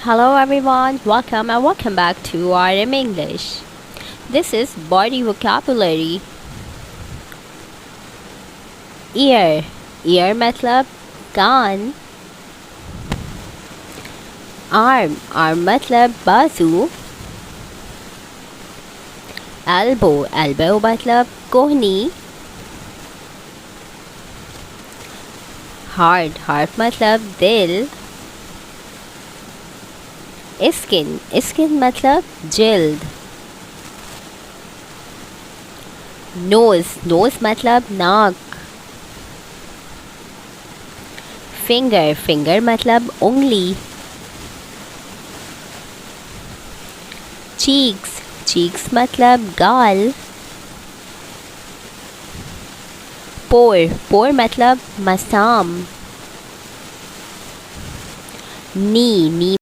Hello everyone, welcome back to RM English. This is body vocabulary. Ear, ear मतलब कान. Arm, arm मतलब बाजू. Elbow, elbow मतलब कोहनी. Heart, heart मतलब दिल. Skin, skin मतलब जिल्द. Nose, nose मतलब नाक. Finger, finger मतलब उंगली. Cheeks, cheeks मतलब गाल. Pore, pore मतलब मसाम. Knee, knee